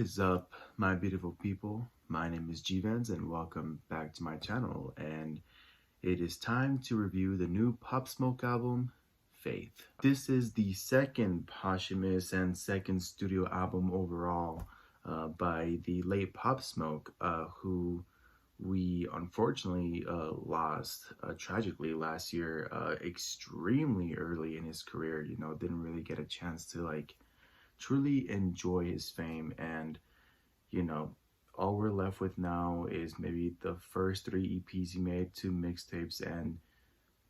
is up, my beautiful people? My name is G-Vans and welcome back to my channel, and it is time to review the new Pop Smoke album, Faith. This is the second posthumous and second studio album overall by the late Pop Smoke, who we unfortunately lost tragically last year, extremely early in his career. Didn't really get a chance to truly enjoy his fame, and you know all we're left with now is maybe the first three EPs he made, two mixtapes, and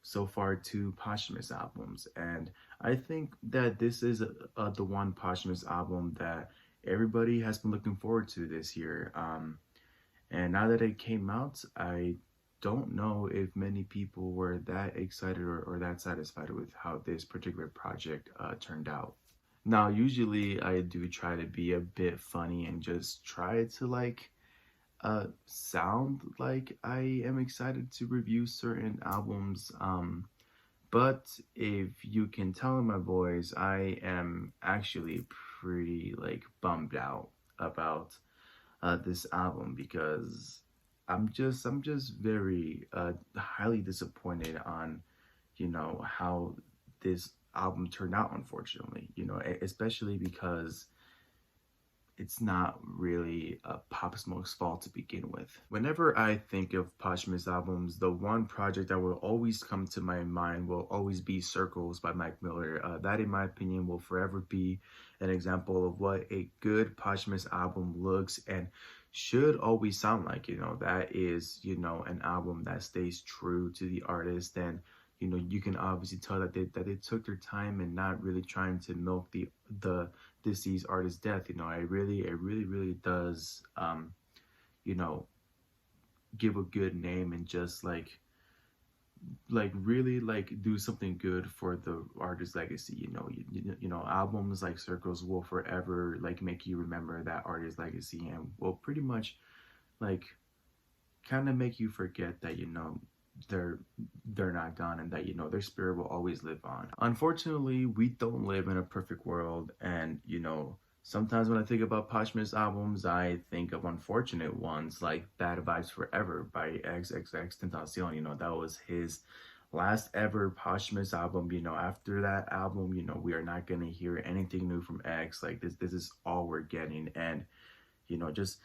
so far two posthumous albums. And I think that this is the one posthumous album that everybody has been looking forward to this year, and now that it came out, I don't know if many people were that excited or that satisfied with how this particular project turned out. Now, usually I do try to be a bit funny and just try to sound like I am excited to review certain albums. But if you can tell in my voice, I am actually pretty bummed out about this album, because I'm just very highly disappointed on how this album turned out, unfortunately. Especially because it's not really Pop Smoke's fault to begin with. Whenever I think of posthumous albums, the one project that will always come to my mind will always be Circles by Mac Miller. That, in my opinion, will forever be an example of what a good posthumous album looks and should always sound like. That is, an album that stays true to the artist, and you can obviously tell that they took their time and not really trying to milk the deceased artist's death. It really does give a good name and just really do something good for the artist's legacy. Albums like Circles will forever make you remember that artist's legacy, and will pretty much kind of make you forget that they're not gone, and that their spirit will always live on. Unfortunately, we don't live in a perfect world, and sometimes when I think about posthumous albums, I think of unfortunate ones like Bad Vibes Forever by XXXTentacion. That was his last ever posthumous album. After that album, we are not going to hear anything new from X. This is all we're getting. And just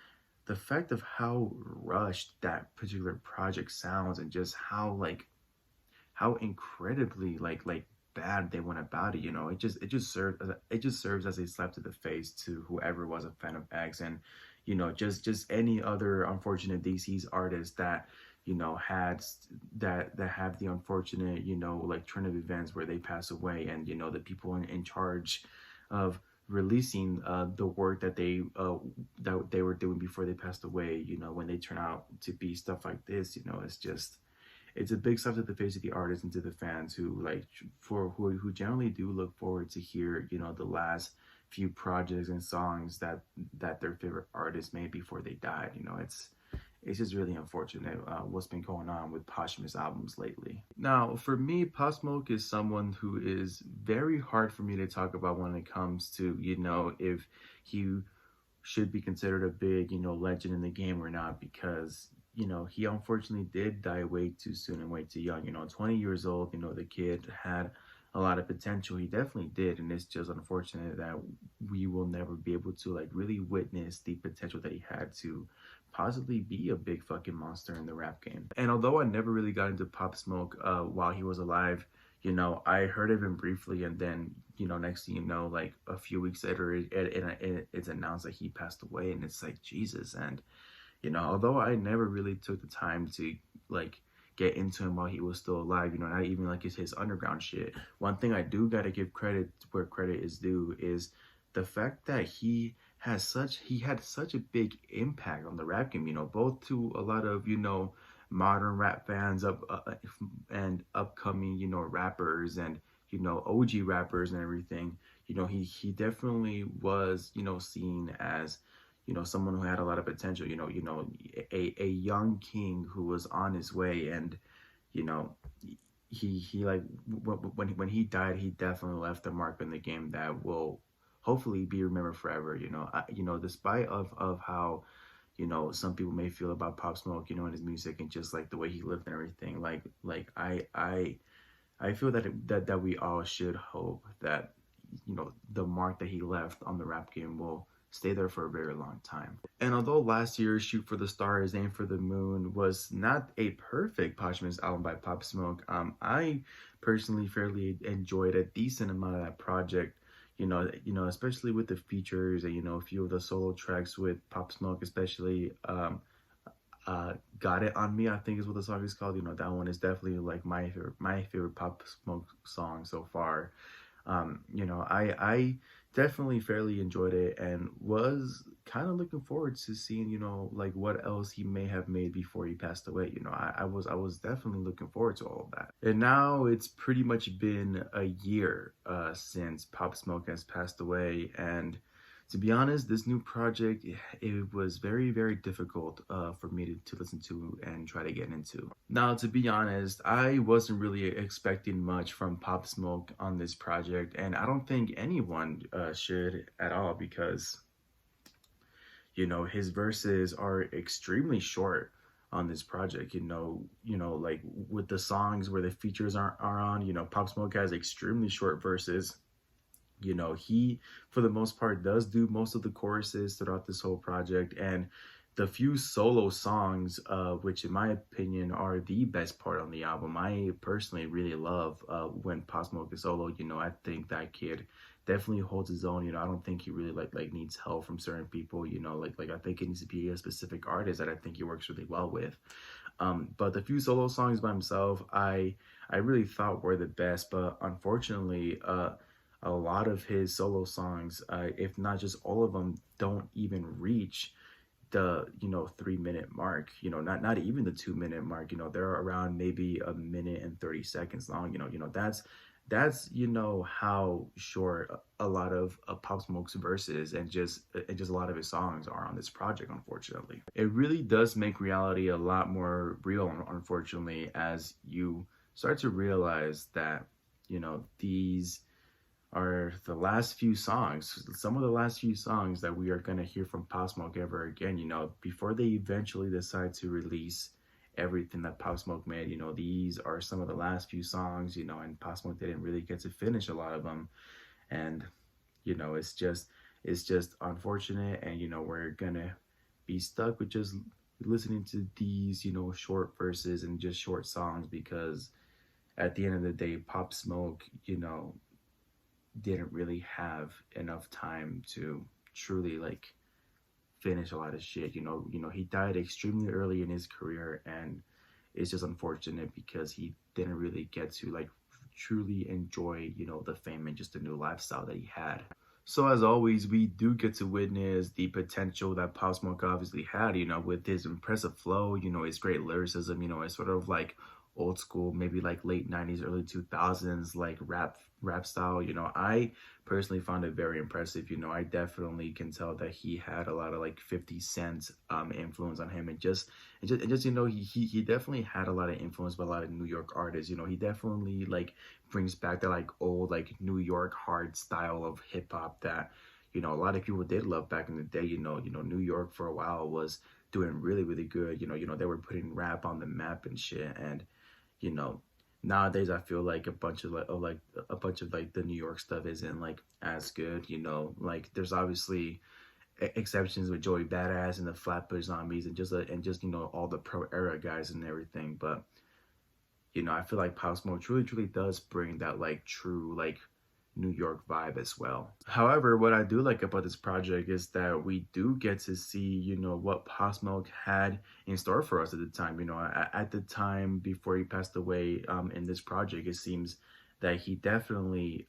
the fact of how rushed that particular project sounds, and just how incredibly bad they went about it. It just serves as a slap to the face to whoever was a fan of X, and just any other unfortunate DC's artists that had that have the unfortunate turn of events where they pass away, and the people in charge of releasing the work that they were doing before they passed away, when they turn out to be stuff like this. It's a big slap to the face of the artists and to the fans who who generally do look forward to hear the last few projects and songs that their favorite artists made before they died. It's just really unfortunate what's been going on with posthumous albums lately. Now, for me, Pop Smoke is someone who is very hard for me to talk about when it comes to, if he should be considered a big, legend in the game or not, because, he unfortunately did die way too soon and way too young. 20 years old, the kid had a lot of potential. He definitely did, and it's just unfortunate that we will never be able to really witness the potential that he had to possibly be a big fucking monster in the rap game. And although I never really got into Pop Smoke while he was alive, I heard of him briefly, and then next thing you know, a few weeks later, it's announced that he passed away, and it's Jesus. And although I never really took the time to get into him while he was still alive, not even his underground shit, one thing I do gotta give credit where credit is due is the fact that he had such a big impact on the rap game, both to a lot of modern rap fans and upcoming rappers, and OG rappers and everything. He definitely was seen as someone who had a lot of potential, a young king who was on his way. And he when he died, he definitely left a mark in the game that will hopefully be remembered forever. Despite of how, some people may feel about Pop Smoke, and his music and just like the way he lived and everything. I feel that we all should hope that, the mark that he left on the rap game will stay there for a very long time. And although last year's Shoot for the Stars, Aim for the Moon was not a perfect posthumous album by Pop Smoke, I personally fairly enjoyed a decent amount of that project. Especially with the features and a few of the solo tracks with Pop Smoke, especially Got It On Me, I think is what the song is called. That one is definitely like my favorite Pop Smoke song so far. I definitely fairly enjoyed it and was kind of looking forward to seeing, like what else he may have made before he passed away. I was definitely looking forward to all of that. And now it's pretty much been a year since Pop Smoke has passed away, and to be honest, this new project, it was very, very difficult for me to listen to and try to get into. Now, to be honest, I wasn't really expecting much from Pop Smoke on this project, and I don't think anyone should at all, because, his verses are extremely short on this project. Like with the songs where the features are on, Pop Smoke has extremely short verses. He, for the most part, does do most of the choruses throughout this whole project, and the few solo songs, which in my opinion are the best part on the album. I personally really love when Pop Smoke is solo. I think that kid definitely holds his own. I don't think he really like needs help from certain people. Like I think it needs to be a specific artist that I think he works really well with. But the few solo songs by himself, I really thought were the best, but unfortunately, a lot of his solo songs, if not just all of them, don't even reach the 3 minute mark. Not even the 2 minute mark. They're around maybe a minute and 30 seconds long. That's how short a lot of Pop Smoke's verses and just a lot of his songs are on this project. Unfortunately, it really does make reality a lot more real. Unfortunately, as you start to realize that these are the last few songs, some of the last few songs that we are going to hear from Pop Smoke ever again, before they eventually decide to release everything that Pop Smoke made. These are some of the last few songs, and Pop Smoke didn't really get to finish a lot of them. And, it's just unfortunate. And, we're going to be stuck with just listening to these, short verses and just short songs, because at the end of the day, Pop Smoke, didn't really have enough time to truly like finish a lot of shit. He died extremely early in his career, and it's just unfortunate because he didn't really get to like truly enjoy, the fame and just the new lifestyle that he had. So as always, we do get to witness the potential that Pop Smoke obviously had, with his impressive flow, his great lyricism, his sort of like old school, maybe like late 90s, early 2000s, like rap style. I personally found it very impressive. I definitely can tell that he had a lot of like 50 Cent influence on him, and just he definitely had a lot of influence by a lot of New York artists. He definitely like brings back that like old like New York hard style of hip hop that a lot of people did love back in the day. New York for a while was doing really, really good. They were putting rap on the map and shit. And nowadays I feel like a bunch of like the New York stuff isn't like as good. Like there's obviously exceptions with Joey Badass and the Flatbush Zombies and just all the pro era guys and everything. But I feel like Pop Smoke truly does bring that like true like New York vibe as well. However, what I do like about this project is that we do get to see, what Pop Smoke had in store for us at the time. At the time before he passed away, in this project, it seems that he definitely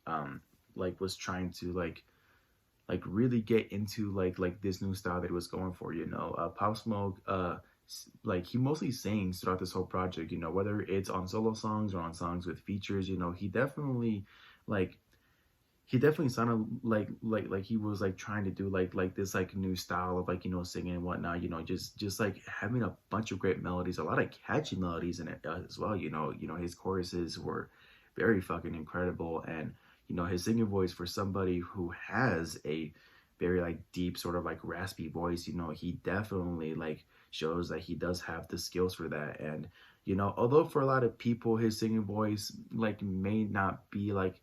like was trying to like really get into like this new style that he was going for. Pop Smoke like he mostly sings throughout this whole project. Whether it's on solo songs or on songs with features. Like he definitely sounded like he was like trying to do like this like new style of like singing and whatnot. Just like having a bunch of great melodies, a lot of catchy melodies in it as well. His choruses were very fucking incredible, and you know, his singing voice, for somebody who has a very like deep sort of like raspy voice, you know, he definitely like shows that he does have the skills for that. And you know, although for a lot of people his singing voice like may not be like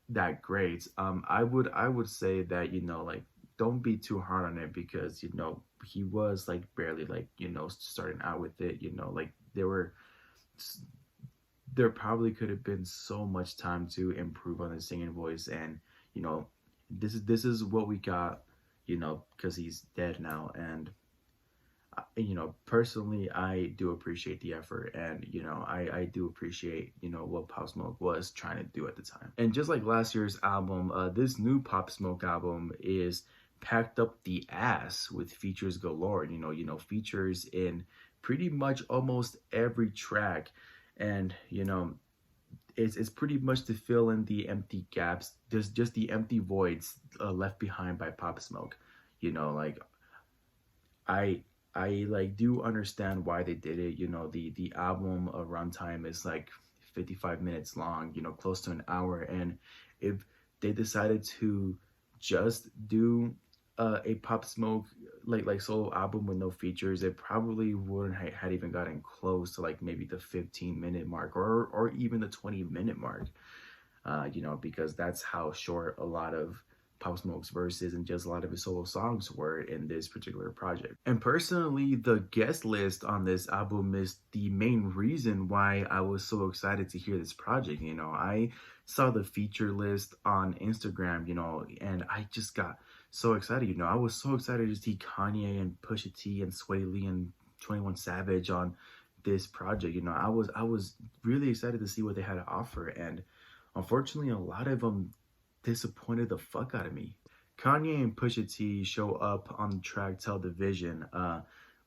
that great, I would say that, you know, like don't be too hard on it, because you know he was like barely like, you know, starting out with it. You know, like there probably could have been so much time to improve on his singing voice. And you know, this is what we got, you know, because he's dead now. And you know, personally, I do appreciate the effort, and you know, I do appreciate, you know, what Pop Smoke was trying to do at the time. And just like last year's album, this new Pop Smoke album is packed up the ass with features galore. You know, features in pretty much almost every track. And you know, it's pretty much to fill in the empty gaps. There's just the empty voids left behind by Pop Smoke. You know, like I I like do understand why they did it. You know, the album runtime is like 55 minutes long, you know, close to an hour. And if they decided to just do a Pop Smoke like solo album with no features, it probably wouldn't had even gotten close to like maybe the 15-minute mark, or even the 20-minute mark. You know, because that's how short a lot of Pop Smoke's verses and just a lot of his solo songs were in this particular project. And personally, the guest list on this album is the main reason why I was so excited to hear this project. You know, I saw the feature list on Instagram, you know, and I just got so excited. You know, I was so excited to see Kanye and Pusha T and Sway Lee and 21 Savage on this project. You know, I was really excited to see what they had to offer. And unfortunately, a lot of them disappointed the fuck out of me. Kanye and Pusha T show up on the track Tell the Vision,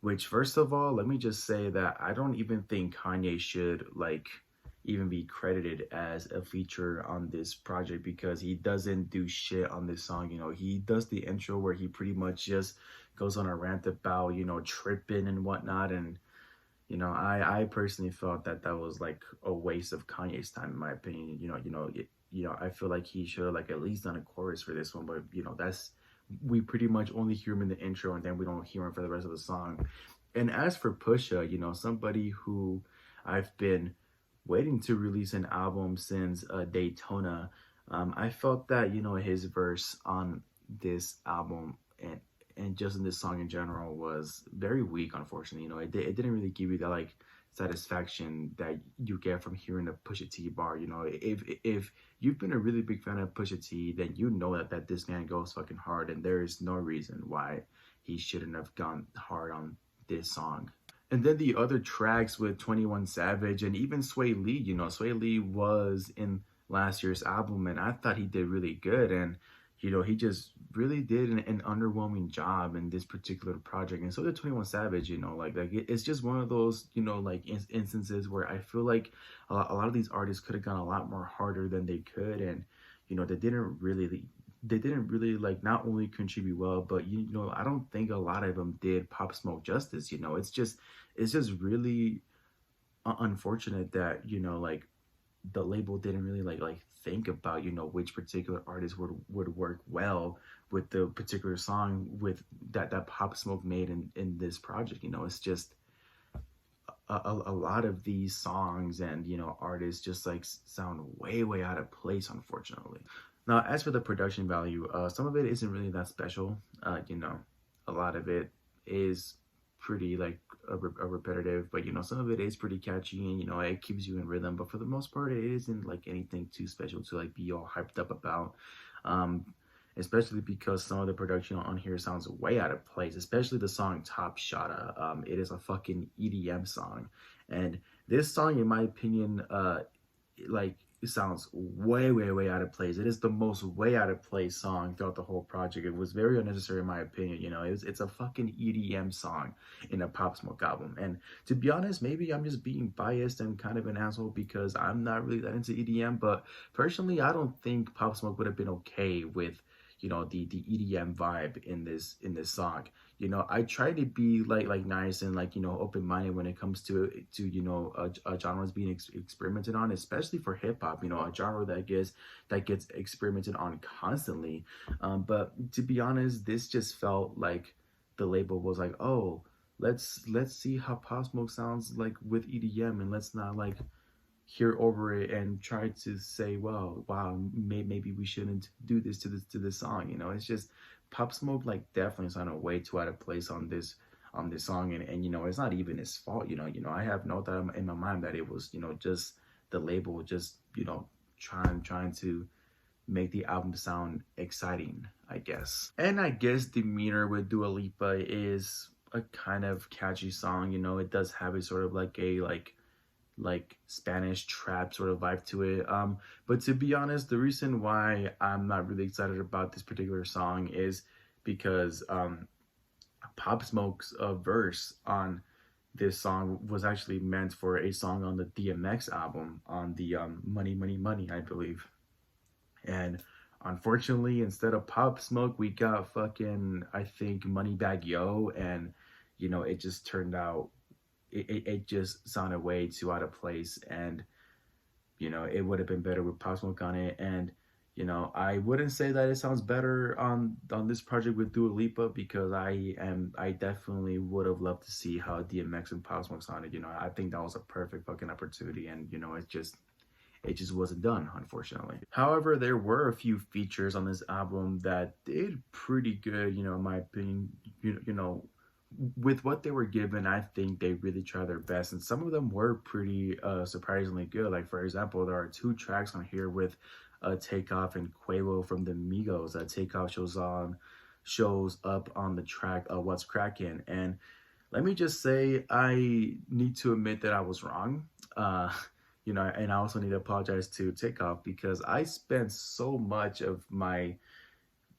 which, first of all, let me just say that I don't even think Kanye should like even be credited as a feature on this project, because he doesn't do shit on this song. You know, he does the intro where he pretty much just goes on a rant about, you know, tripping and whatnot. And you know, I personally felt that that was like a waste of Kanye's time, in my opinion. You know, I feel like he should have like at least done a chorus for this one. But you know, that's, we pretty much only hear him in the intro, and then we don't hear him for the rest of the song. And as for Pusha, you know, somebody who I've been waiting to release an album since Daytona, I felt that, you know, his verse on this album and just in this song in general was very weak, unfortunately. You know, it didn't really give you that like satisfaction that you get from hearing a Pusha T bar. You know, if you've been a really big fan of Pusha T, then you know that this man goes fucking hard, and there is no reason why he shouldn't have gone hard on this song. And then the other tracks with 21 Savage and even Sway Lee, you know, Sway Lee was in last year's album, and I thought he did really good. And you know, he just really did an underwhelming job in this particular project. And so did 21 Savage. You know, it's just one of those, you know, like instances where I feel like a lot of these artists could have gone a lot more harder than they could. And you know, they didn't really like not only contribute well, but you know, I don't think a lot of them did Pop Smoke justice. You know, it's just really unfortunate that, you know, like the label didn't really like think about, you know, which particular artist would work well with the particular song with that Pop Smoke made in this project. You know, it's just a lot of these songs and, you know, artists just like sound way out of place, unfortunately. Now, as for the production value, some of it isn't really that special. You know, a lot of it is pretty like a repetitive, but you know, some of it is pretty catchy, and you know, it keeps you in rhythm. But for the most part, it isn't like anything too special to like be all hyped up about. Um, Especially because some of the production on here sounds way out of place, especially the song Top Shotta. It is a fucking EDM song, and this song, in my opinion, like it sounds way out of place. It is the most way out of place song throughout the whole project. It was very unnecessary, in my opinion. You know, it's a fucking EDM song in a Pop Smoke album. And to be honest, maybe I'm just being biased and kind of an asshole because I'm not really that into EDM. But personally, I don't think Pop Smoke would have been okay with, the EDM vibe in this song. I try to be like nice and like open-minded when it comes to genres being experimented on, especially for hip-hop, a genre that gets experimented on constantly. But to be honest, this just felt like the label was like, oh, let's see how Pop Smoke sounds like with EDM, and let's not like hear over it and try to say, well, wow, maybe we shouldn't do this to this song. It's just Pop Smoke like definitely sounded way too out of place on this song, and it's not even his fault. I have no doubt in my mind that it was just the label just trying to make the album sound exciting, I guess. And I guess Demeanor with Dua Lipa is a kind of catchy song. It does have a sort of like a like Spanish trap sort of vibe to it. But to be honest, the reason why I'm not really excited about this particular song is because Pop Smoke's verse on this song was actually meant for a song on the DMX album on the Money Money Money, I believe. And unfortunately, instead of Pop Smoke, we got fucking, I think, Moneybagg Yo, and it just turned out it just sounded way too out of place, and it would have been better with Pop Smoke on it. And I wouldn't say that it sounds better on this project with Dua Lipa, because I definitely would have loved to see how DMX and Pop Smoke sounded. I think that was a perfect fucking opportunity, and it just wasn't done, unfortunately. However, there were a few features on this album that did pretty good, in my opinion. With what they were given, I think they really tried their best, and some of them were pretty surprisingly good. Like, for example, there are two tracks on here with Takeoff and Quavo from the Migos. Takeoff shows up on the track What's Crackin', and let me just say, I need to admit that I was wrong. And I also need to apologize to Takeoff, because I spent so much of my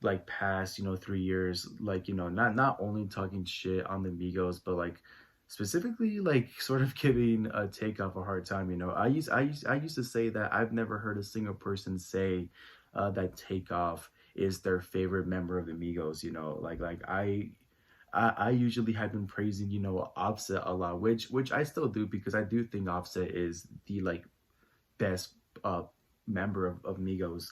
like past 3 years like not only talking shit on the Migos, but like specifically like sort of giving a Takeoff a hard time. I used to say that I've never heard a single person say that Takeoff is their favorite member of the Migos. I usually have been praising Offset a lot, which I still do, because I do think Offset is the like best member of Migos.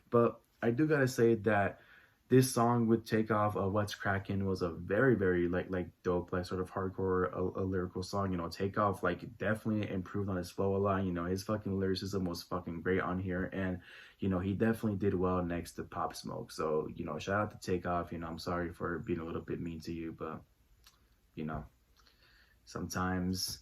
But I do gotta say that this song with Takeoff, What's Crackin', was a very, very like dope, like sort of hardcore a lyrical song. Takeoff like definitely improved on his flow a lot. His fucking lyricism was fucking great on here, and he definitely did well next to Pop Smoke. So shout out to Takeoff. I'm sorry for being a little bit mean to you, but sometimes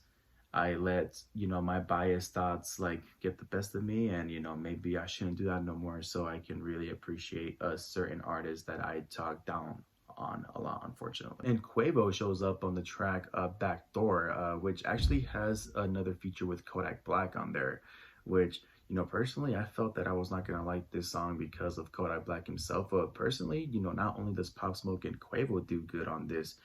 I let my biased thoughts like get the best of me, and maybe I shouldn't do that no more, so I can really appreciate a certain artist that I talk down on a lot, unfortunately. And Quavo shows up on the track Backdoor, which actually has another feature with Kodak Black on there, which personally I felt that I was not gonna like this song because of Kodak Black himself. But personally, not only does Pop Smoke and Quavo do good on this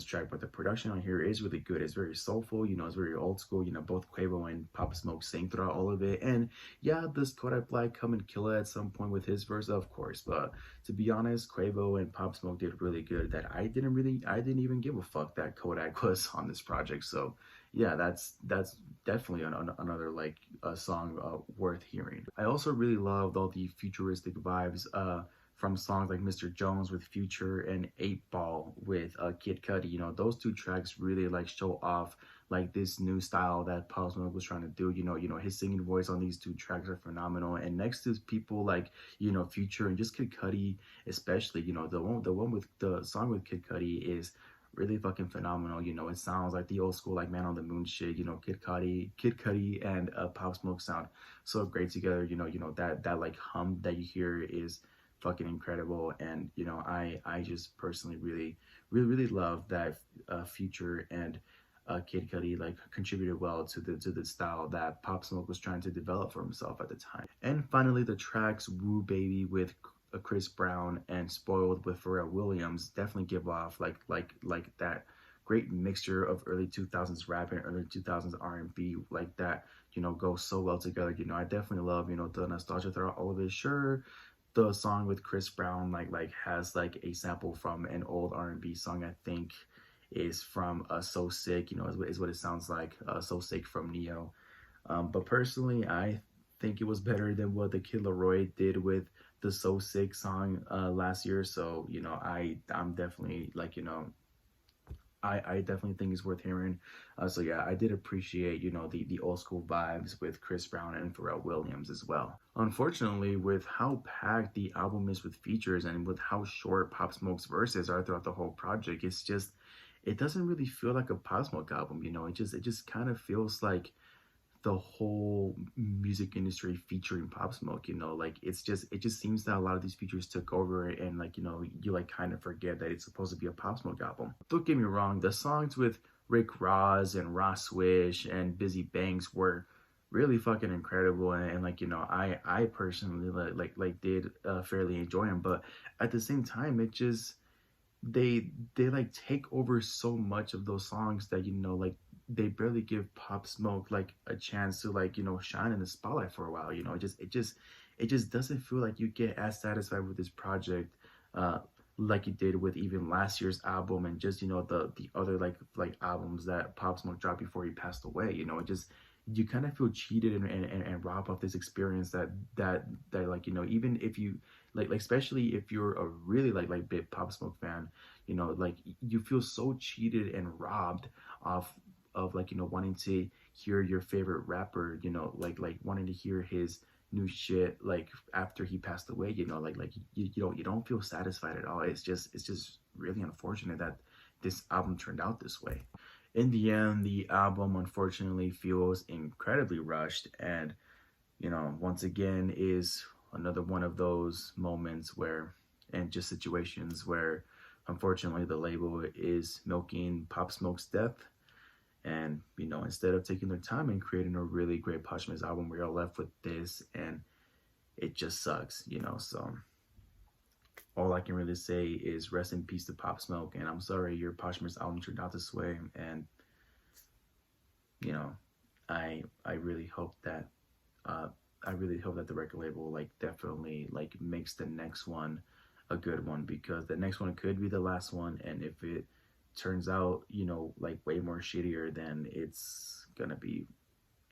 track, but the production on here is really good. It's very soulful, it's very old school. Both Quavo and Pop Smoke sing throughout all of it. And yeah, does Kodak Black come and kill it at some point with his verse? Of course. But to be honest, Quavo and Pop Smoke did really good, that I didn't even give a fuck that Kodak was on this project. So yeah, that's definitely another like a song worth hearing. I also really loved all the futuristic vibes from songs like Mr. Jones with Future and 8 Ball with Kid Cudi. Those two tracks really like show off like this new style that Pop Smoke was trying to do. His singing voice on these two tracks are phenomenal. And next to people like Future and just Kid Cudi, especially the song with Kid Cudi is really fucking phenomenal. It sounds like the old school like Man on the Moon shit. Kid Cudi and Pop Smoke sound so great together. That like hum that you hear is fucking incredible. And I just personally really love that Future and Kid Cudi like contributed well to the style that Pop Smoke was trying to develop for himself at the time. And finally, the tracks Woo Baby with Chris Brown and Spoiled with Pharrell Williams definitely give off like that great mixture of early 2000s rap and early 2000s R&B, like that goes so well together. I definitely love the nostalgia throughout all of it. Sure, the song with Chris Brown has like a sample from an old R&B song. I think is from So Sick, is what it sounds like. So Sick from Neo. But personally, I think it was better than what the Kid Laroi did with the So Sick song last year. So I'm definitely like I definitely think it's worth hearing. So yeah, I did appreciate, the old school vibes with Chris Brown and Pharrell Williams as well. Unfortunately, with how packed the album is with features and with how short Pop Smoke's verses are throughout the whole project, it doesn't really feel like a Pop Smoke album. It just kind of feels like the whole music industry featuring Pop Smoke. Like it just seems that a lot of these features took over, and like you like kind of forget that it's supposed to be a Pop Smoke album. Don't get me wrong, the songs with Rick Ross and Rah Swish and Bizzy Banks were really fucking incredible, and like I personally did fairly enjoy them, but at the same time they like take over so much of those songs that like they barely give Pop Smoke like a chance to like shine in the spotlight for a while. It just doesn't feel like you get as satisfied with this project like you did with even last year's album, and just the other like albums that Pop Smoke dropped before he passed away. You kind of feel cheated and robbed of this experience that like even if you like especially if you're a really like big Pop Smoke fan, like you feel so cheated and robbed of like wanting to hear your favorite rapper, like wanting to hear his new shit like after he passed away. You don't feel satisfied at all. It's just really unfortunate that this album turned out this way. In the end, the album unfortunately feels incredibly rushed, and once again is another one of those moments where, and just situations where, unfortunately the label is milking Pop Smoke's death. And instead of taking their time and creating a really great posthumous album, we are left with this, and it just sucks. So all I can really say is rest in peace to Pop Smoke, and I'm sorry your posthumous album turned out this way. And I really hope that the record label like definitely like makes the next one a good one, because the next one could be the last one, and if it turns out like way more shittier, then it's gonna be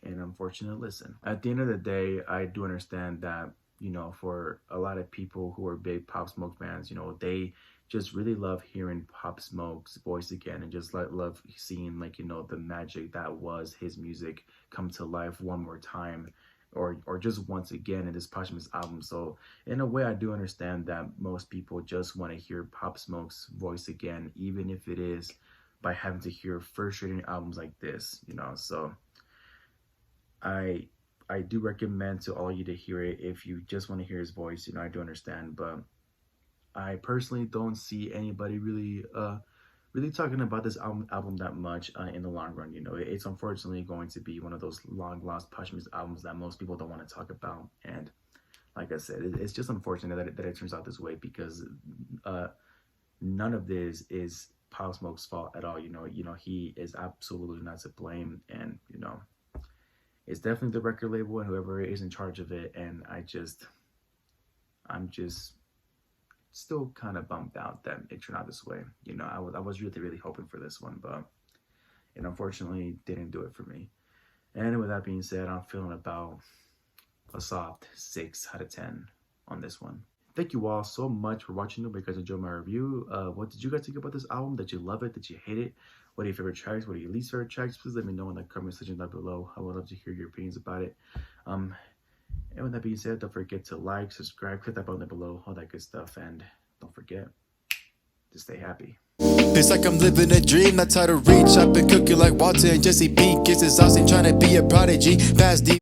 an unfortunate listen. At the end of the day, I do understand that for a lot of people who are big Pop Smoke fans, they just really love hearing Pop Smoke's voice again, and just love seeing like the magic that was his music come to life one more time, or just once again in this posthumous album. So in a way, I do understand that most people just want to hear Pop Smoke's voice again, even if it is by having to hear frustrating albums like this. So I do recommend to all you to hear it if you just want to hear his voice. I do understand, but I personally don't see anybody really talking about this album that much in the long run. It's unfortunately going to be one of those long lost posthumous albums that most people don't want to talk about. And like I said, it's just unfortunate that it turns out this way, because none of this is Pop Smoke's fault at all. He is absolutely not to blame, and it's definitely the record label and whoever is in charge of it. And I'm just still kind of bummed out that it turned out this way. I was really hoping for this one, but it unfortunately didn't do it for me. And with that being said, I'm feeling about a soft 6 out of 10 on this one. Thank you all so much for watching. Hope you guys enjoyed my review. What did you guys think about this album? Did you love it? Did you hate it? What are your favorite tracks? What are your least favorite tracks? Please let me know in the comment section down below. I would love to hear your opinions about it. And with that being said, don't forget to like, subscribe, click that button below, all that good stuff. And don't forget to stay happy. It's like I'm living a dream, that's how to reach. I've been cooking like Walter and Jesse Pink. It's exhausting trying to be a prodigy. Fast deep.